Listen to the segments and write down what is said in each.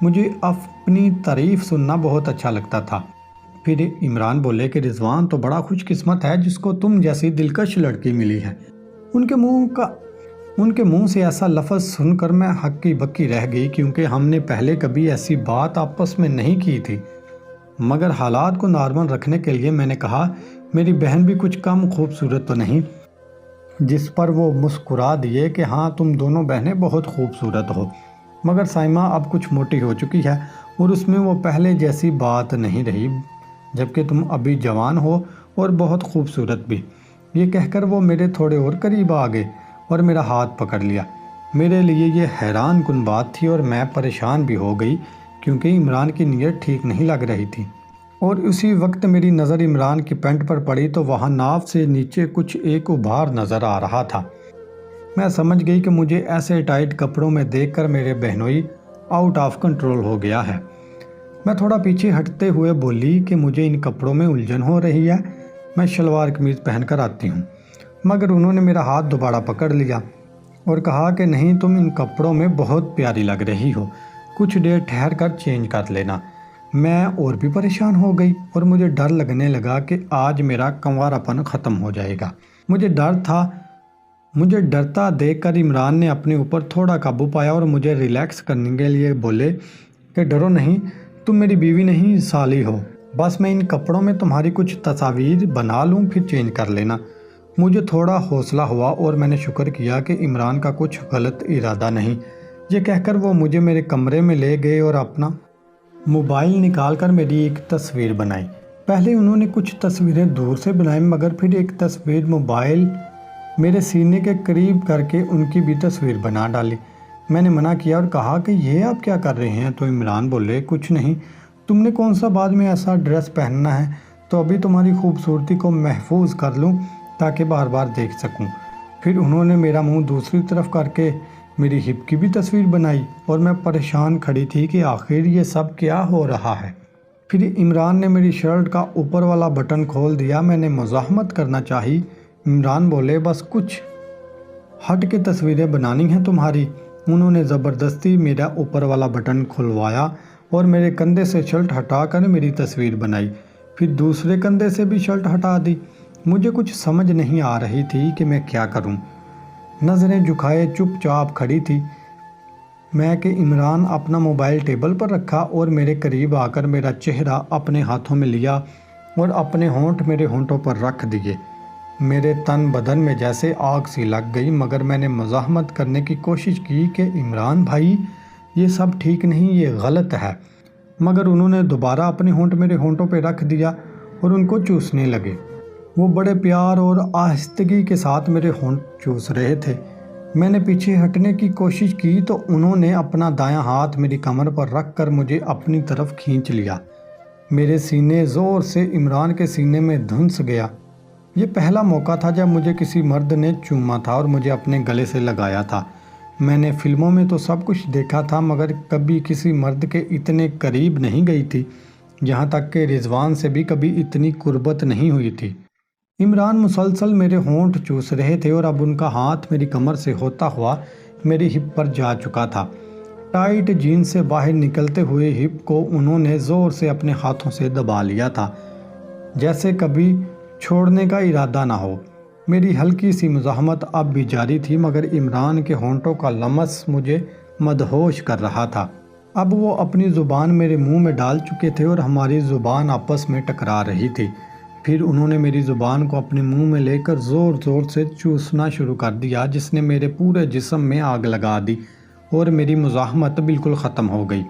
مجھے اپنی تعریف سننا بہت اچھا لگتا تھا۔ پھر عمران بولے کہ رضوان تو بڑا خوش قسمت ہے جس کو تم جیسی دلکش لڑکی ملی ہے۔ ان کے منہ سے ایسا لفظ سن کر میں ہکی بکی رہ گئی، کیونکہ ہم نے پہلے کبھی ایسی بات آپس میں نہیں کی تھی۔ مگر حالات کو نارمل رکھنے کے لیے میں نے کہا میری بہن بھی کچھ کم خوبصورت تو نہیں، جس پر وہ مسکرا دیے کہ ہاں تم دونوں بہنیں بہت خوبصورت ہو، مگر سائمہ اب کچھ موٹی ہو چکی ہے اور اس میں وہ پہلے جیسی بات نہیں رہی، جبکہ تم ابھی جوان ہو اور بہت خوبصورت بھی۔ یہ کہہ کر وہ میرے تھوڑے اور قریب آ گئے اور میرا ہاتھ پکڑ لیا۔ میرے لیے یہ حیران کن بات تھی اور میں پریشان بھی ہو گئی، کیونکہ عمران کی نیت ٹھیک نہیں لگ رہی تھی۔ اور اسی وقت میری نظر عمران کی پینٹ پر پڑی تو وہاں ناف سے نیچے کچھ ایک ابھار نظر آ رہا تھا۔ میں سمجھ گئی کہ مجھے ایسے ٹائٹ کپڑوں میں دیکھ کر میرے بہنوئی آؤٹ آف کنٹرول ہو گیا ہے۔ میں تھوڑا پیچھے ہٹتے ہوئے بولی کہ مجھے ان کپڑوں میں الجھن ہو رہی ہے، میں شلوار قمیض پہن کر آتی ہوں۔ مگر انہوں نے میرا ہاتھ دوبارہ پکڑ لیا اور کہا کہ نہیں، تم ان کپڑوں میں بہت پیاری لگ رہی ہو، کچھ دیر ٹھہر کر چینج کر لینا۔ میں اور بھی پریشان ہو گئی اور مجھے ڈر لگنے لگا کہ آج میرا کنوارا پن ختم ہو جائے گا۔ مجھے ڈرتا دیکھ کر عمران نے اپنے اوپر تھوڑا قابو پایا اور مجھے ریلیکس کرنے کے لیے بولے کہ ڈرو نہیں، تم میری بیوی نہیں سالی ہو، بس میں ان کپڑوں میں تمہاری کچھ تصاویر بنا لوں پھر چینج کر لینا۔ مجھے تھوڑا حوصلہ ہوا اور میں نے شکر کیا کہ عمران کا کچھ غلط ارادہ نہیں۔ یہ کہہ کر وہ مجھے میرے کمرے میں لے گئے اور اپنا موبائل نکال کر میری ایک تصویر بنائی۔ پہلے انہوں نے کچھ تصویریں دور سے بنائیں، مگر پھر ایک تصویر موبائل میرے سینے کے قریب کر کے ان کی بھی تصویر بنا ڈالی۔ میں نے منع کیا اور کہا کہ یہ آپ کیا کر رہے ہیں؟ تو عمران بولے کچھ نہیں، تم نے کون سا بعد میں ایسا ڈریس پہننا ہے، تو ابھی تمہاری خوبصورتی کو محفوظ کر لوں تاکہ بار بار دیکھ سکوں۔ پھر انہوں نے میرا منہ دوسری طرف کر کے میری ہپ کی بھی تصویر بنائی اور میں پریشان کھڑی تھی کہ آخر یہ سب کیا ہو رہا ہے۔ پھر عمران نے میری شرٹ کا اوپر والا بٹن کھول دیا۔ میں نے مزاحمت کرنا چاہی۔ عمران بولے بس کچھ ہٹ کے تصویریں بنانی ہیں تمہاری۔ انہوں نے زبردستی میرا اوپر والا بٹن کھلوایا اور میرے کندھے سے شرٹ ہٹا کر میری تصویر بنائی، پھر دوسرے کندھے سے بھی شرٹ ہٹا دی۔ مجھے کچھ سمجھ نہیں آ رہی تھی کہ میں کیا کروں۔ نظریں جھکائے چپ چاپ کھڑی تھی میں کہ عمران اپنا موبائل ٹیبل پر رکھا اور میرے قریب آ کر میرا چہرہ اپنے ہاتھوں میں لیا اور اپنے ہونٹ میرے ہونٹوں پر رکھ دیے۔ میرے تن بدن میں جیسے آگ سی لگ گئی، مگر میں نے مزاحمت کرنے کی کوشش کی کہ عمران بھائی یہ سب ٹھیک نہیں، یہ غلط ہے۔ مگر انہوں نے دوبارہ اپنے ہونٹ میرے ہونٹوں پہ رکھ دیا اور ان کو چوسنے لگے۔ وہ بڑے پیار اور آہستگی کے ساتھ میرے ہونٹ چوس رہے تھے۔ میں نے پیچھے ہٹنے کی کوشش کی تو انہوں نے اپنا دایاں ہاتھ میری کمر پر رکھ کر مجھے اپنی طرف کھینچ لیا۔ میرے سینے زور سے عمران کے سینے میں دھنس گیا۔ یہ پہلا موقع تھا جب مجھے کسی مرد نے چوما تھا اور مجھے اپنے گلے سے لگایا تھا۔ میں نے فلموں میں تو سب کچھ دیکھا تھا، مگر کبھی کسی مرد کے اتنے قریب نہیں گئی تھی، یہاں تک کہ رضوان سے بھی کبھی اتنی قربت نہیں ہوئی تھی۔ عمران مسلسل میرے ہونٹ چوس رہے تھے اور اب ان کا ہاتھ میری کمر سے ہوتا ہوا میری ہپ پر جا چکا تھا۔ ٹائٹ جینز سے باہر نکلتے ہوئے ہپ کو انہوں نے زور سے اپنے ہاتھوں سے دبا لیا تھا، جیسے کبھی چھوڑنے کا ارادہ نہ ہو۔ میری ہلکی سی مزاحمت اب بھی جاری تھی، مگر عمران کے ہونٹوں کا لمس مجھے مدہوش کر رہا تھا۔ اب وہ اپنی زبان میرے منہ میں ڈال چکے تھے اور ہماری زبان آپس میں ٹکرا رہی تھی۔ پھر انہوں نے میری زبان کو اپنے منہ میں لے کر زور زور سے چوسنا شروع کر دیا، جس نے میرے پورے جسم میں آگ لگا دی اور میری مزاحمت بالکل ختم ہو گئی۔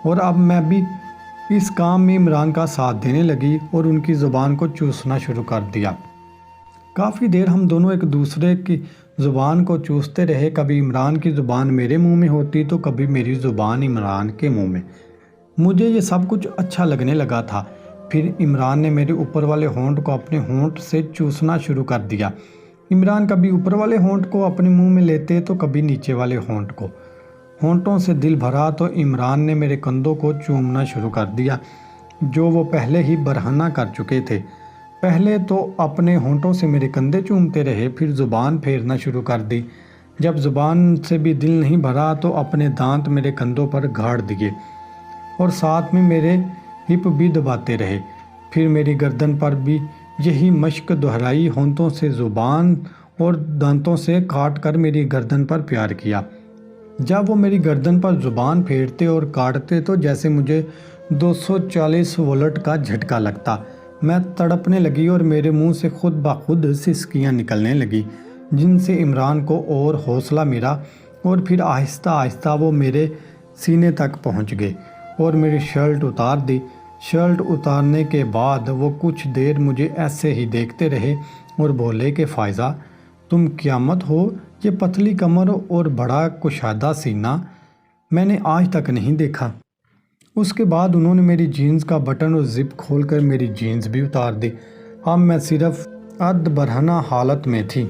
اور اب میں بھی اس کام میں عمران کا ساتھ دینے لگی اور ان کی زبان کو چوسنا شروع کر دیا۔ کافی دیر ہم دونوں ایک دوسرے کی زبان کو چوستے رہے۔ کبھی عمران کی زبان میرے منہ میں ہوتی تو کبھی میری زبان عمران کے منہ میں۔ مجھے یہ سب کچھ اچھا لگنے لگا تھا۔ پھر عمران نے میرے اوپر والے ہونٹ کو اپنے ہونٹ سے چوسنا شروع کر دیا۔ عمران کبھی اوپر والے ہونٹ کو اپنے منہ میں لیتے تو کبھی نیچے والے ہونٹ کو۔ ہونٹوں سے دل بھرا تو عمران نے میرے کندھوں کو چومنا شروع کر دیا، جو وہ پہلے ہی برہنہ کر چکے تھے۔ پہلے تو اپنے ہونٹوں سے میرے کندھے چومتے رہے، پھر زبان پھیرنا شروع کر دی، جب زبان سے بھی دل نہیں بھرا تو اپنے دانت میرے کندھوں پر گاڑ دیے اور ساتھ میں میرے ہپ بھی دباتے رہے۔ پھر میری گردن پر بھی یہی مشق دہرائی، ہونٹوں سے زبان اور دانتوں سے کاٹ کر میری گردن پر پیار کیا۔ جب وہ میری گردن پر زبان پھیرتے اور کاٹتے تو جیسے مجھے 240 وولٹ کا جھٹکا لگتا۔ میں تڑپنے لگی اور میرے منہ سے خود بخود سسکیاں نکلنے لگی، جن سے عمران کو اور حوصلہ ملا، اور پھر آہستہ آہستہ وہ میرے سینے تک پہنچ گئے اور میری شرٹ اتار دی۔ شرٹ اتارنے کے بعد وہ کچھ دیر مجھے ایسے ہی دیکھتے رہے اور بولے کہ فائزہ، تم قیامت ہو، یہ پتلی کمر اور بڑا کشادہ سینہ میں نے آج تک نہیں دیکھا۔ اس کے بعد انہوں نے میری جینز کا بٹن اور زپ کھول کر میری جینز بھی اتار دی۔ اب میں صرف اد برہنہ حالت میں تھی۔